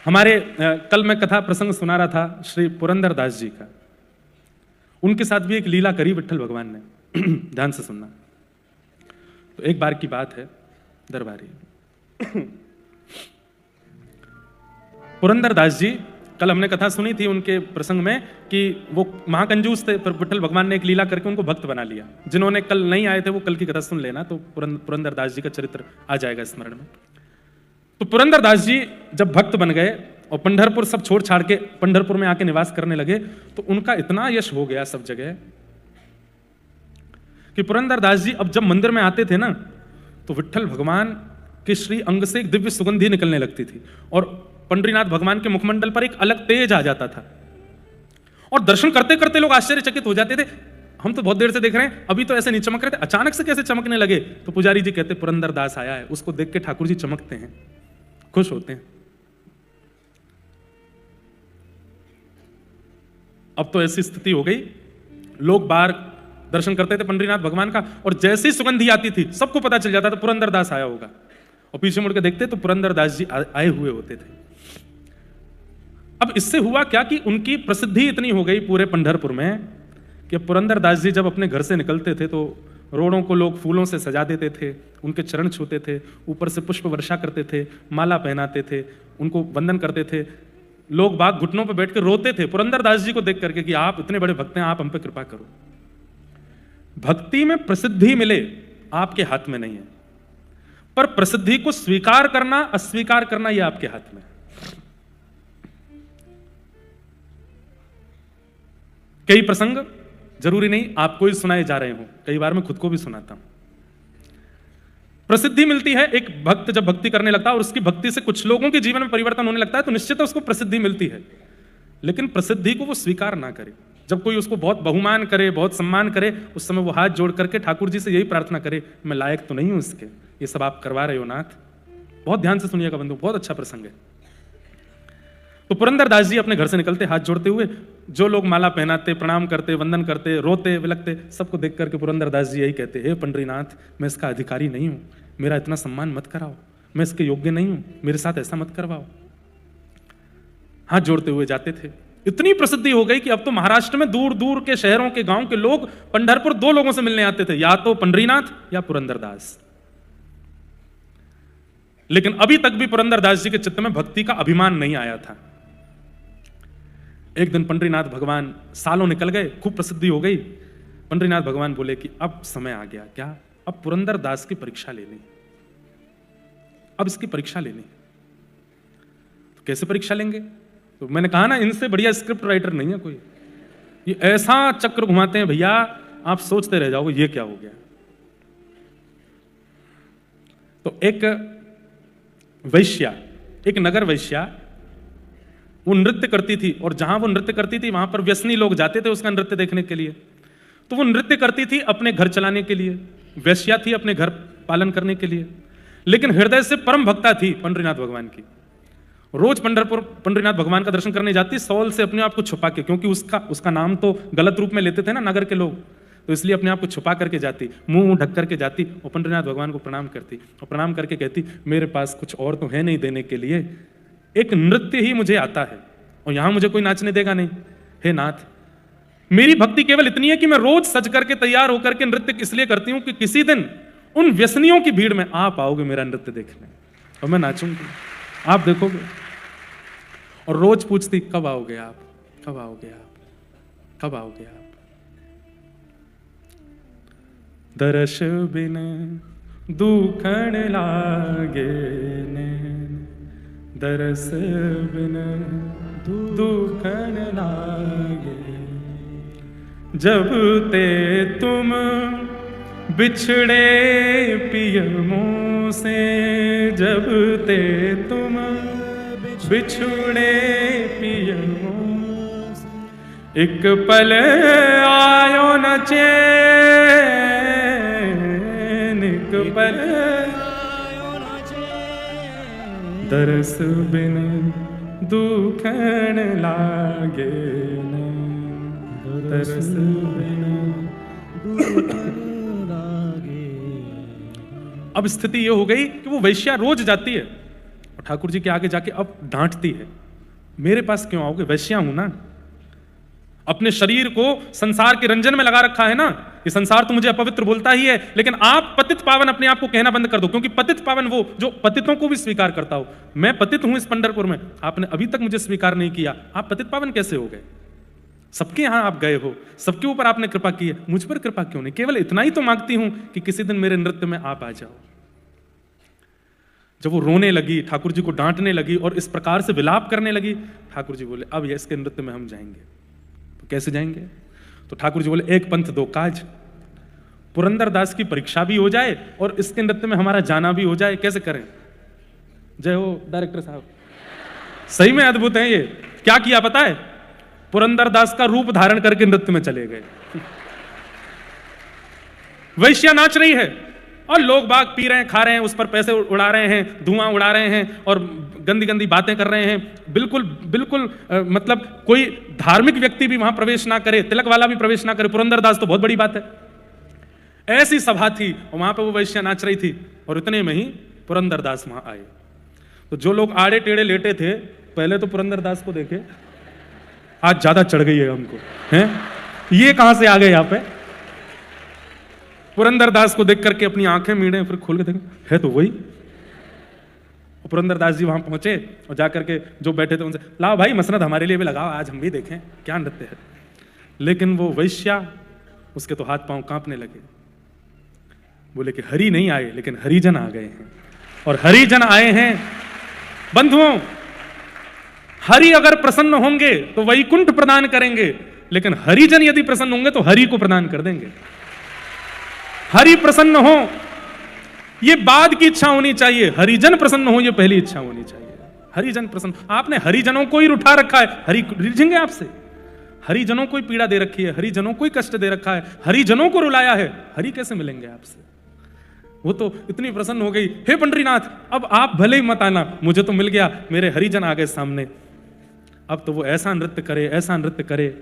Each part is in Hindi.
हमारे कल मैं कथा प्रसंग सुना रहा था श्री पुरंदरदास जी का। उनके साथ भी एक लीला करी विट्ठल भगवान ने। ध्यान से सुनना। तो एक बार की बात है, दरबारी पुरंदरदास जी, कल हमने कथा सुनी थी उनके प्रसंग में कि वो महाकंजूस थे, पर विट्ठल भगवान ने एक लीला करके उनको भक्त बना लिया। जिन्होंने कल नहीं आए थे वो कल की कथा सुन लेना, तो पुरंदरदास जी का चरित्र आ जाएगा स्मरण में। तो पुरंदरदास जी जब भक्त बन गए और पंढरपुर सब छोड़ छाड़ के पंढरपुर में आके निवास करने लगे, तो उनका इतना यश हो गया सब जगह कि पुरंदरदास जी अब जब मंदिर में आते थे ना, तो विट्ठल भगवान के श्री अंग से एक दिव्य सुगंधी निकलने लगती थी और पंडरीनाथ भगवान के मुखमंडल पर एक अलग तेज आ जाता था। और दर्शन करते करते लोग आश्चर्यचकित हो जाते थे, हम तो बहुत देर से देख रहे हैं, अभी तो ऐसे नहीं चमक रहे थे, अचानक से कैसे चमकने लगे। तो पुजारी जी कहते पुरंदरदास आया है, उसको देख के ठाकुर जी चमकते हैं, खुश होते हैं। अब तो ऐसी स्थिति हो गई, लोग बाहर दर्शन करते थे पंडरीनाथ भगवान का, और जैसी सुगंधी आती थी सबको पता चल जाता था पुरंदरदास आया होगा। और पीछे मुड़ के देखते तो पुरंदरदास जी आए हुए होते थे। अब इससे हुआ क्या कि उनकी प्रसिद्धि इतनी हो गई पूरे पंढरपुर में कि पुरंदरदास जी जब अपने घर से निकलते थे तो रोडों को लोग फूलों से सजा देते थे, उनके चरण छूते थे, ऊपर से पुष्प वर्षा करते थे, माला पहनाते थे, उनको वंदन करते थे। लोग बाग घुटनों पर बैठ कर रोते थे पुरंदरदास जी को देख करके कि आप इतने बड़े भक्त हैं, आप हम पे कृपा करो। भक्ति में प्रसिद्धि मिले आपके हाथ में नहीं है, पर प्रसिद्धि को स्वीकार करना अस्वीकार करना यह आपके हाथ में है। कई प्रसंग जरूरी नहीं आपको ही सुनाए जा रहे हो, कई बार मैं खुद को भी सुनाता हूं। प्रसिद्धि मिलती है, एक भक्त जब भक्ति करने लगता है और उसकी भक्ति से कुछ लोगों के जीवन में परिवर्तन होने लगता है, तो निश्चित उसको प्रसिद्धि मिलती है। लेकिन प्रसिद्धि को वो स्वीकार ना करे। जब कोई उसको बहुत बहुमान करे, बहुत सम्मान करे, उस समय वो हाथ जोड़ करके ठाकुर जी से यही प्रार्थना करे, मैं लायक तो नहीं हूं इसके, ये सब आप करवा रहे हो नाथ। बहुत ध्यान से सुनिएगा बंधु, बहुत अच्छा प्रसंग है। तो पुरंदरदास जी अपने घर से निकलते हाथ जोड़ते हुए, जो लोग माला पहनाते, प्रणाम करते, वंदन करते, रोते विलकते, सबको देख करके पुरंदरदास जी यही कहते, हे पंडरीनाथ, मैं इसका अधिकारी नहीं हूं, मेरा इतना सम्मान मत कराओ, मैं इसके योग्य नहीं हूं, मेरे साथ ऐसा मत करवाओ। हाथ जोड़ते हुए जाते थे। इतनी प्रसिद्धि हो गई कि अब तो महाराष्ट्र में दूर दूर के शहरों के गांव के लोग पंढरपुर दो लोगों से मिलने आते थे, या तो पंडरीनाथ या पुरंदरदास। लेकिन अभी तक भी पुरंदरदास जी के चित्त में भक्ति का अभिमान नहीं आया था। एक दिन पंडरीनाथ भगवान, सालों निकल गए, खूब प्रसिद्धि हो गई, पंडरीनाथ भगवान बोले कि अब समय आ गया, क्या, अब पुरंदरदास की परीक्षा लेनी, अब इसकी परीक्षा लेनी। तो कैसे परीक्षा लेंगे? तो मैंने कहा ना, इनसे बढ़िया स्क्रिप्ट राइटर नहीं है कोई, ये ऐसा चक्र घुमाते हैं भैया, आप सोचते रह जाओगे ये क्या हो गया। तो एक वैश्या, एक नगर वैश्या, वो नृत्य करती थी, और जहां वो नृत्य करती थी वहां पर व्यसनी लोग जाते थे उसका नृत्य देखने के लिए। तो वो नृत्य करती थी अपने घर चलाने के लिए, वैश्या थी अपने घर पालन करने के लिए, लेकिन हृदय से परम भक्ता थी पंडरीनाथ भगवान की। रोज पंढरपुर पंडरीनाथ भगवान का दर्शन करने जाती, सौल से अपने आप को छुपा के, क्योंकि उसका नाम तो गलत रूप में लेते थे ना नगर के लोग, तो इसलिए अपने आप को छुपा करके जाती, मुंह ढक करके जाती और पंडरीनाथ भगवान को प्रणाम करती, और प्रणाम करके कहती, मेरे पास कुछ और तो है नहीं देने के लिए, एक नृत्य ही मुझे आता है और यहां मुझे कोई नाचने देगा नहीं। हे नाथ, मेरी भक्ति केवल इतनी है कि मैं रोज सज करके तैयार होकर के नृत्य इसलिए करती हूं कि किसी दिन उन व्यसनियों की भीड़ में आप आओगे मेरा नृत्य देखने और मैं नाचूंगी, आप देखोगे। और रोज पूछती, कब आओगे आप, कब आओगे आप, कब आओगे आप। दर्श बिन दुखण लागे नैन, दरस बिन दुखण लागे, जब ते तुम बिछड़े पिय मुँह से, जब ते तुम बिछड़े पिय मुँह से, एक पल आयो न चैन, एक पल आयो न चैन, दरस बिन दुखण लागे न, दरस बिन दुखण लागे। अब स्थिति यह हो गई कि वो वैश्या रोज जाती है और ठाकुर जी के आगे जाके अब डांटती है, मेरे पास क्यों आओगे, वैश्या हूं ना। अपने शरीर को संसार के रंजन में लगा रखा है ना, ये संसार तो मुझे अपवित्र बोलता ही है, लेकिन आप पतित पावन अपने आप को कहना बंद कर दो, क्योंकि पतित पावन वो जो पतितों को भी स्वीकार करता हो। मैं पतित हूं इस पंढरपुर में, आपने अभी तक मुझे स्वीकार नहीं किया, आप पतित पावन कैसे हो गए? सबके यहां आप गए हो, सबके ऊपर आपने कृपा की है, मुझ पर कृपा क्यों नहीं? केवल इतना ही तो मांगती हूं कि किसी दिन मेरे नृत्य में आप आ जाओ। जब वो रोने लगी, ठाकुर जी को डांटने लगी और इस प्रकार से विलाप करने लगी, ठाकुर जी बोले अब इसके नृत्य में हम जाएंगे। तो कैसे जाएंगे? तो ठाकुर जी बोले एक पंथ दो काज, पुरंदर दास की परीक्षा भी हो जाए और इसके नृत्य में हमारा जाना भी हो जाए। कैसे करें? जय हो डायरेक्टर साहब, सही में अद्भुत है ये। क्या किया पता है? पुरंदर दास का रूप धारण करके नृत्य में चले गए। वैश्या नाच रही है और लोग बाग पी रहे हैं, खा रहे हैं, उस पर पैसे उड़ा रहे हैं, धुआं उड़ा रहे हैं और गंदी गंदी बातें कर रहे हैं। बिल्कुल बिल्कुल मतलब कोई धार्मिक व्यक्ति भी वहां प्रवेश ना करे, तिलक वाला भी प्रवेश ना करे, पुरंदर दास तो बहुत बड़ी बात है। ऐसी सभा थी और वहां पर वो वैश्या नाच रही थी और इतने में ही पुरंदर दास वहां आए। तो जो लोग आड़े टेढ़े लेटे थे, पहले तो पुरंदर दास को देखे, आज ज्यादा चढ़ गई है हमको, हैं ये कहां से आ गए यहाँ पे। पुरंदर दास को देख करके अपनी आंखें मीड़े, फिर खोल के देखे, है तो वही। पुरंदर दास जी वहां पहुंचे और जाकर के जो बैठे थे उनसे, लाओ भाई मसनद हमारे लिए भी लगाओ, आज हम भी देखें क्या नृत्य है। लेकिन वो वैश्या, उसके तो हाथ पांव कांपने लगे। बोले कि हरि नहीं आए, लेकिन हरिजन आ गए हैं। और हरिजन आए हैं बंधुओं, हरि अगर प्रसन्न होंगे तो वैकुंठ प्रदान करेंगे, लेकिन हरिजन यदि प्रसन्न होंगे तो हरि को प्रदान कर देंगे। हरि प्रसन्न हो ये बाद की इच्छा होनी चाहिए, हरिजन प्रसन्न हो ये पहली इच्छा होनी चाहिए। हरिजन प्रसन्न, आपने हरिजनों को ही उठा रखा है, हरि रिझेंगे आपसे? हरिजनों को ही पीड़ा दे रखी है, हरिजनों को ही कष्ट दे रखा है, हरिजनों को रुलाया है, हरि कैसे मिलेंगे आपसे? वो तो इतनी प्रसन्न हो गई, हे पंडरीनाथ अब आप भले ही मत आना, मुझे तो मिल गया, मेरे हरिजन आ गए सामने, अब तो वो ऐसा नृत्य करे, ऐसा नृत्य करे।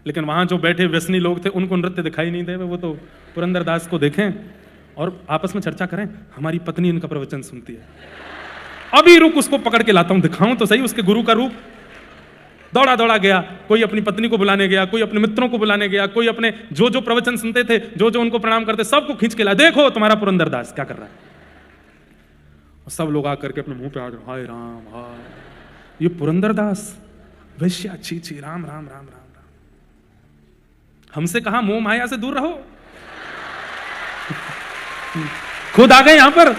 लेकिन वहां जो बैठे व्यसनी लोग थे उनको नृत्य दिखाई नहीं दे, वो तो पुरंदर दास को देखें और आपस में चर्चा करें, हमारी पत्नी इनका प्रवचन सुनती है, अभी रुक उसको पकड़ के लाता हूं, दिखाऊं तो सही उसके गुरु का रूप। दौड़ा दौड़ा गया, कोई अपनी पत्नी को बुलाने गया, कोई अपने मित्रों को बुलाने गया, कोई अपने जो जो प्रवचन सुनते थे, जो जो उनको प्रणाम करते, सबको खींच के लाया, देखो तुम्हारा पुरंदर दास क्या कर रहा है। और सब लोग आकर के अपने मुंह पे हाथ, हाय राम हाय, ये पुरंदर दास वैश्या, छी छी, राम राम राम राम राम। हमसे कहा मोह माया से दूर रहो, खुद आ गए यहां पर।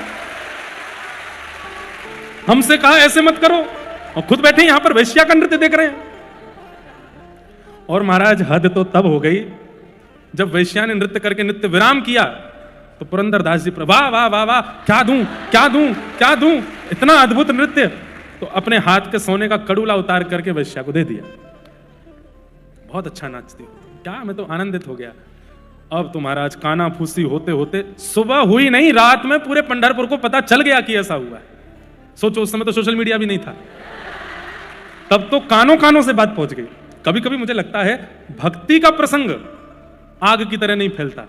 हमसे कहा ऐसे मत करो और खुद बैठे यहां पर वैश्या का नृत्य देख रहे हैं। और महाराज हद तो तब हो गई जब वैश्या ने नृत्य करके नृत्य विराम किया तो पुरंदर दास जी पर वाह वाह वाह वाह, क्या दूं क्या दूं क्या दूं, इतना अद्भुत नृत्य। तो अपने हाथ के सोने का कड़ूला उतार करके वैश्या को दे दिया। बहुत अच्छा नाचती हो, क्या मैं तो आनंदित हो गया। अब तो महाराज काना फूसी होते होते सुबह हुई नहीं, रात में पूरे पंढरपुर को पता चल गया कि ऐसा हुआ है। सोचो उस समय तो सोशल मीडिया भी नहीं था, तब तो कानों कानों से बात पहुंच गई। कभी कभी मुझे लगता है भक्ति का प्रसंग आग की तरह नहीं फैलता।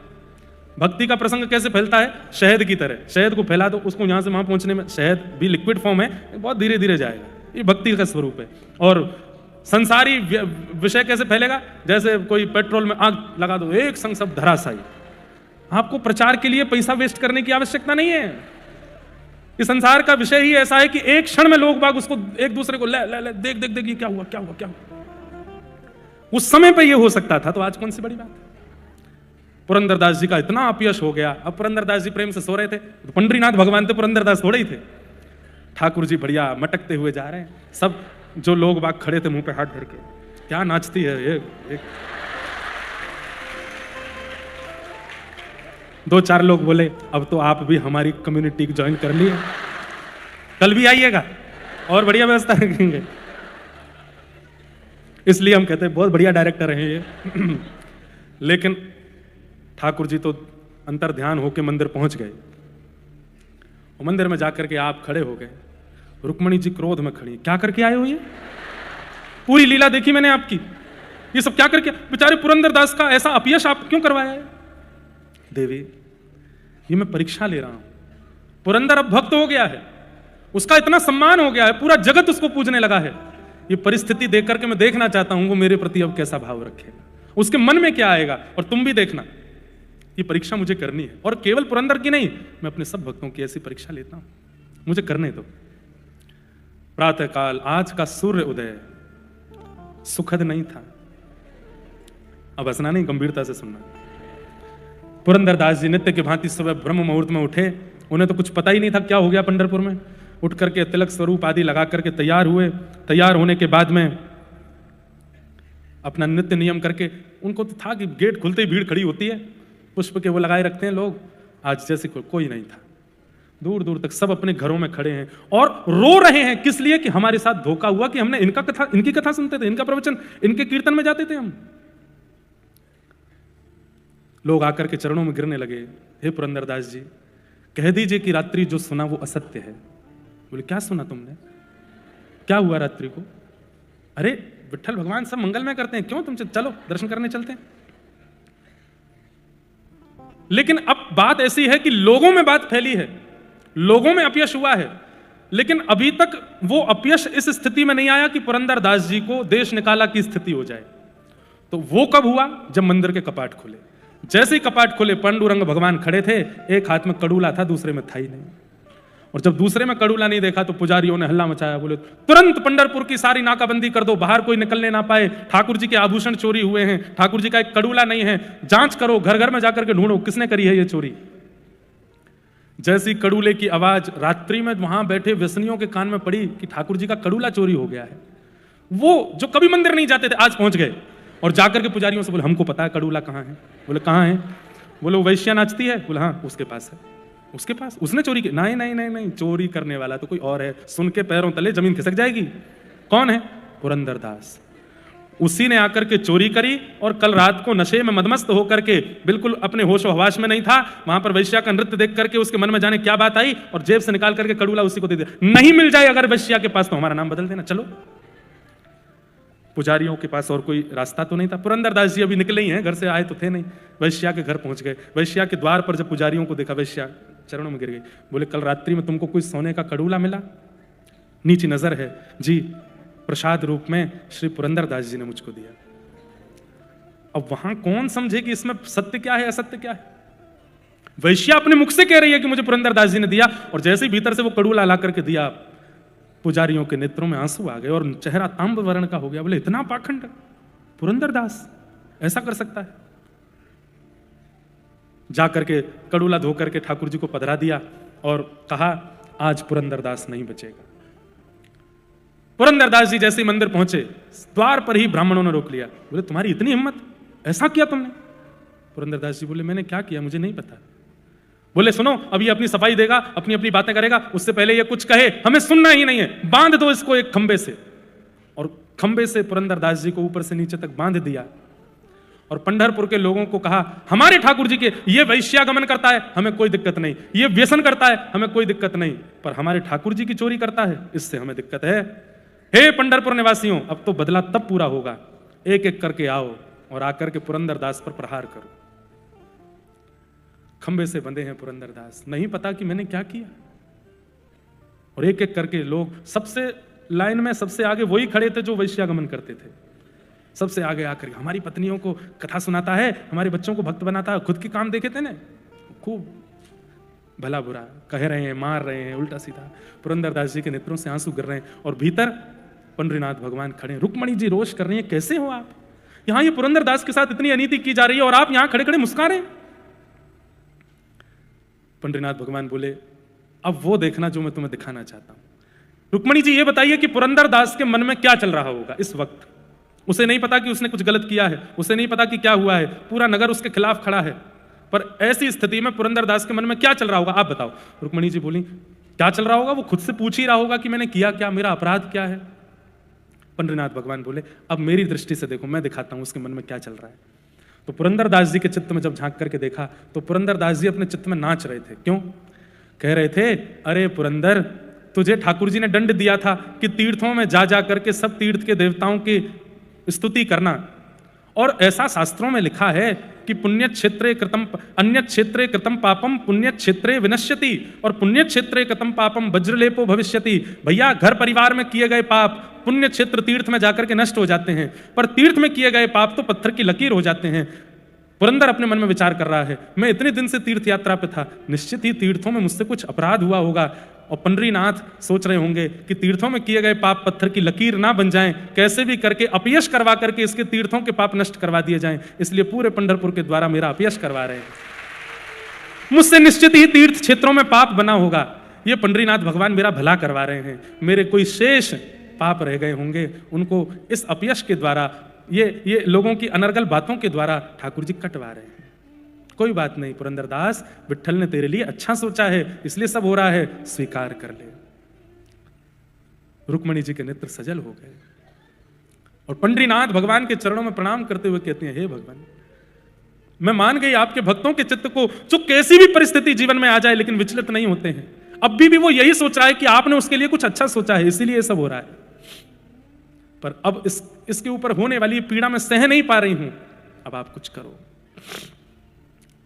भक्ति का प्रसंग कैसे फैलता है? शहद की तरह। शहद को फैला दो, उसको यहां से वहां पहुंचने में, शहद भी लिक्विड फॉर्म है, बहुत धीरे धीरे जाएगा। ये भक्ति का स्वरूप है। और संसारी विषय कैसे फैलेगा? जैसे कोई पेट्रोल में आग लगा दो, एक संग सब धराशायी। आपको प्रचार के लिए पैसा वेस्ट करने की आवश्यकता नहीं है। इस संसार का विषय ही ऐसा है कि एक क्षण में लोग बाग उसको एक दूसरे को ले ले ले, देख देख देख, ये क्या हुआ क्या हुआ क्या हुआ। उस समय पे ये हो सकता था, तो आज कौन सी बड़ी बात है। पुरंदरदास जी का इतना अपयश हो गया। अब पुरंदरदास जी प्रेम से सो रहे थे, तो पंडरीनाथ भगवान थे, पुरंदरदास थोड़े ही थे। ठाकुर जी बढ़िया मटकते हुए जा रहे हैं, सब जो लोग बाग खड़े थे मुंह पे हाथ धर के, क्या नाचती है ये। दो चार लोग बोले अब तो आप भी हमारी कम्युनिटी ज्वाइन कर लिए, कल भी आइएगा और बढ़िया व्यवस्था रखेंगे। इसलिए हम कहते हैं बहुत बढ़िया डायरेक्टर हैं ये। लेकिन ठाकुर जी तो अंतर ध्यान होके मंदिर पहुंच गए और मंदिर में जाकर के आप खड़े हो गए। रुक्मणी जी क्रोध में खड़ी, क्या करके आए हो? ये पूरी लीला देखी मैंने आपकी, ये सब क्या करके, बेचारे पुरंदरदास का ऐसा अपयश आप क्यों करवाया है? देवी ये मैं परीक्षा ले रहा हूं, पुरंदर अब भक्त हो गया है, उसका इतना सम्मान हो गया है, पूरा जगत उसको पूजने लगा है। ये परिस्थिति देख करके मैं देखना चाहता हूं वो मेरे प्रति अब कैसा भाव रखेगा, उसके मन में क्या आएगा। और तुम भी देखना, ये परीक्षा मुझे करनी है, और केवल पुरंदर की नहीं, मैं अपने सब भक्तों की ऐसी परीक्षा लेता हूं, मुझे करने दो। प्रातः काल आज का सूर्य उदय सुखद नहीं था। अब हंसना नहीं, गंभीरता से सुनना। पुरंदरदास जी नित्य की भांति सुबह ब्रह्म मुहूर्त में उठे। उन्हें तो कुछ पता ही नहीं था क्या हो गया पंढरपुर में। उठ करके तिलक स्वरूप आदि लगा करके तैयार हुए। तैयार होने के बाद में अपना नित्य नियम करके, उनको तो था कि गेट खुलते ही भीड़ खड़ी होती है, पुष्प के वो लगाए रखते हैं लोग। आज जैसे कोई नहीं था, दूर दूर तक सब अपने घरों में खड़े हैं और रो रहे हैं। किस लिए? कि हमारे साथ धोखा हुआ कि हमने इनकी कथा सुनते थे, इनका प्रवचन, इनके कीर्तन में जाते थे हम। लोग आकर के चरणों में गिरने लगे, हे पुरंदरदास जी कह दीजिए कि रात्रि जो सुना वो असत्य है। बोले क्या सुना तुमने, क्या हुआ रात्रि को? अरे विट्ठल भगवान सब मंगलमय करते हैं, क्यों तुम चलो दर्शन करने चलते हैं। लेकिन अब बात ऐसी है कि लोगों में बात फैली है, लोगों में अपयश हुआ है, लेकिन अभी तक वो अपयश इस स्थिति में नहीं आया कि पुरंदरदास जी को देश निकाला की स्थिति हो जाए। तो वो कब हुआ? जब मंदिर के कपाट खुले। जैसे ही कपाट खुले, पांडुरंग भगवान खड़े थे, एक हाथ में कड़ूला था, दूसरे में था ही नहीं। और जब दूसरे में कड़ूला नहीं देखा तो पुजारियों ने हल्ला मचाया, बोले तुरंत पंढरपुर की सारी नाकाबंदी कर दो, बाहर कोई निकलने ना पाए, ठाकुर जी के आभूषण चोरी हुए हैं, ठाकुर जी का एक कड़ूला नहीं है, जांच करो, घर घर में जाकर के ढूंढो किसने करी है ये चोरी। जैसी कड़ूले की आवाज रात्रि में वहां बैठे व्यसनियों के कान में पड़ी कि ठाकुर जी का कड़ूला चोरी हो गया है, वो जो कभी मंदिर नहीं जाते थे आज पहुंच गए और जाकर के पुजारियों से बोले हमको पता है कड़ूला कहाँ है। बोले कहाँ है? बोले वो वैश्या नाचती है। बोले हाँ उसके पास है। उसके पास? उसने चोरी की? नहीं नहीं नहीं नहीं, चोरी करने वाला तो कोई और है, सुन के पैरों तले जमीन खिसक जाएगी। कौन है? पुरंदरदास। उसी ने आकर के चोरी करी और कल रात को नशे में मदमस्त होकर के बिल्कुल अपने होश हवाश में नहीं था, वहां पर वैश्या का नृत्य देख करके उसके मन में जाने क्या बात आई और जेब से निकाल करके कड़ूला उसी को दे दिया। नहीं मिल जाए अगर वैश्या के पास तो हमारा नाम बदल देना। चलो, पुजारियों के पास और कोई रास्ता तो नहीं था। पुरंदरदास जी अभी निकले ही हैं, घर से आए तो थे नहीं, वैश्या के घर पहुंच गए। वैश्या के द्वार पर जब पुजारियों को देखा, वैश्या चरणों में गिर गई। बोले कल रात्रि में तुमको कोई सोने का कड़ूला मिला? नीची नजर है जी, प्रसाद रूप में श्री पुरंदरदास जी ने मुझको दिया। अब वहां कौन समझे कि इसमें सत्य क्या है असत्य क्या है। वैश्या अपने मुख से कह रही है कि मुझे पुरंदरदास जी ने दिया, और जैसे ही भीतर से वो कड़ूला ला करके दिया, पुजारियों के नेत्रों में आंसू आ गए और चेहरा तांब वर्ण का हो गया। बोले इतना पाखंड पुरंदरदास ऐसा कर सकता है? जाकर के कड़ूला धो करके ठाकुर जी को पधरा दिया और कहा आज पुरंदरदास नहीं बचेगा। पुरंदरदास जी जैसे ही मंदिर पहुंचे, द्वार पर ही ब्राह्मणों ने रोक लिया। बोले तुम्हारी इतनी हिम्मत, ऐसा किया तुमने? पुरंदरदास जी बोले मैंने क्या किया मुझे नहीं पता। बोले सुनो, अभी अपनी सफाई देगा, अपनी अपनी बातें करेगा, उससे पहले ये कुछ कहे हमें सुनना ही नहीं है, बांध दो इसको एक खंबे से। और खंबे से पुरंदरदास जी को ऊपर से नीचे तक बांध दिया और पंढरपुर के लोगों को कहा हमारे ठाकुर जी के ये वैश्यागमन करता है हमें कोई दिक्कत नहीं, ये व्यसन करता है हमें कोई दिक्कत नहीं, पर हमारे ठाकुर जी की चोरी करता है इससे हमें दिक्कत है। हे पंढरपुर निवासियों, अब तो बदला तब पूरा होगा, एक एक करके आओ और आकर के पुरंदरदास पर प्रहार करो। खंबे से बंधे हैं पुरंदरदास, नहीं पता कि मैंने क्या किया। और एक एक करके लोग, सबसे लाइन में सबसे आगे वही खड़े थे जो वैश्यागमन करते थे, सबसे आगे आकर हमारी पत्नियों को कथा सुनाता है, हमारे बच्चों को भक्त बनाता है, खुद के काम देखे थे ना, खूब भला बुरा कह रहे हैं, मार रहे हैं उल्टा सीधा। पुरंदरदास जी के नेत्रों से आंसू गिर रहे हैं और भीतर पंडरीनाथ भगवान खड़े। रुक्मणी जी रोष कर रही हैं, कैसे हो आप? यहां ये पुरंदरदास के साथ इतनी अनीति की जा रही है और आप यहां खड़े खड़े मुस्कुरा रहे हैं। पंडरीनाथ भगवान बोले अब वो देखना जो मैं तुम्हें दिखाना चाहता हूं। रुक्मणी जी ये बताइए कि पुरंदरदास के मन में क्या चल रहा होगा इस वक्त। उसे नहीं पता कि उसने कुछ गलत किया है, उसे नहीं पता कि क्या हुआ है, पूरा नगर उसके खिलाफ खड़ा है, पर ऐसी स्थिति में पुरंदरदास के मन में क्या चल रहा होगा आप बताओ। रुक्मणी जी बोली क्या चल रहा होगा? वो खुद से पूछ ही रहा होगा कि मैंने किया क्या, मेरा अपराध क्या है। पंडरीनाथ भगवान बोले अब मेरी दृष्टि से देखो, मैं दिखाता हूं उसके मन में क्या चल रहा है। तो पुरंदरदास जी के चित्त में जब झांक करके देखा तो पुरंदरदास जी अपने चित्त में नाच रहे थे। क्यों? कह रहे थे अरे पुरंदर, तुझे ठाकुर जी ने दंड दिया था कि तीर्थों में जा जा करके सब तीर्थ के देवताओं की स्तुति करना, और ऐसा शास्त्रों में लिखा है कि पुण्य क्षेत्रे कृतम अन्य क्षेत्रे कृतम पापम पुण्य क्षेत्रे विनश्यति और पुण्य क्षेत्रे कृतम पापम वज्रलेपो भविष्यति। भैया घर परिवार में किए गए पाप पुण्य क्षेत्र तीर्थ में जाकर के नष्ट हो जाते हैं, पर तीर्थ में किए गए पाप तो पत्थर की लकीर हो जाते हैं। पुरंदर अपने मन में विचार कर रहा है, मैं इतने दिन से तीर्थ यात्रा पे था, निश्चित ही तीर्थों में मुझसे कुछ अपराध हुआ होगा। और पंडरीनाथ सोच रहे होंगे कि तीर्थों में किए गए पाप पत्थर की लकीर ना बन जाएं, कैसे भी करके अपयश करवा करके इसके तीर्थों के पाप नष्ट करवा दिए जाएं, इसलिए पूरे पंढरपुर के द्वारा मेरा अपयश करवा रहे हैं। मुझसे निश्चित ही तीर्थ क्षेत्रों में पाप बना होगा, ये पंडरीनाथ भगवान मेरा भला करवा रहे हैं। मेरे कोई शेष पाप रह गए होंगे, उनको इस अपयश के द्वारा ये लोगों की अनर्गल बातों के द्वारा ठाकुर जी कटवा रहे हैं। कोई बात नहीं पुरंदरदास, विट्ठल ने तेरे लिए अच्छा सोचा है, इसलिए सब हो रहा है, स्वीकार कर ले। रुक्मणी जी के नेत्र सजल हो गए और पंडरीनाथ भगवान के चरणों में प्रणाम करते हुए कहते हैं, हे भगवान, मैं मान गई आपके भक्तों के चित्त को जो कैसी भी परिस्थिति जीवन में आ जाए लेकिन विचलित नहीं होते हैं। अब भी वो यही सोच रहा है कि आपने उसके लिए कुछ अच्छा सोचा है, इसीलिए सब हो रहा है। पर अब इसके ऊपर होने वाली पीड़ा मैं सह नहीं पा रही हूं, अब आप कुछ करो।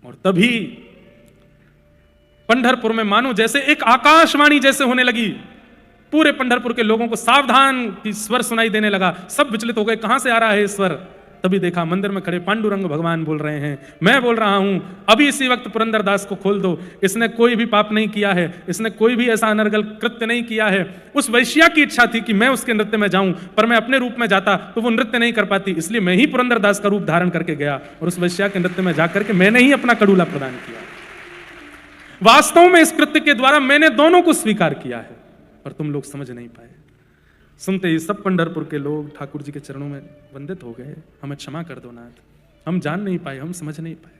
और तभी पंढरपुर में मानो जैसे एक आकाशवाणी जैसे होने लगी, पूरे पंढरपुर के लोगों को सावधान की स्वर सुनाई देने लगा। सब विचलित हो गए, कहां से आ रहा है स्वर। तभी देखा मंदिर में खड़े पांडुरंग भगवान बोल रहे हैं, मैं बोल रहा हूं अभी इसी वक्त पुरंदरदास को खोल दो, इसने कोई भी पाप नहीं किया है, इसने कोई भी ऐसा अनर्गल कृत्य नहीं किया है। उस वैश्या की इच्छा थी कि मैं उसके नृत्य में जाऊं, पर मैं अपने रूप में जाता तो वो नृत्य नहीं कर पाती, इसलिए मैं ही पुरंदरदास का रूप धारण करके गया और उस वैश्या के नृत्य में जाकर के मैंने ही अपना कड़ूला प्रदान किया। वास्तव में इस कृत्य के द्वारा मैंने दोनों को स्वीकार किया है, पर तुम लोग समझ नहीं पाए। सुनते ही सब पंढरपुर के लोग ठाकुर जी के चरणों में वंदित हो गए, हमें क्षमा कर दो नाथ, हम जान नहीं पाए, हम समझ नहीं पाए।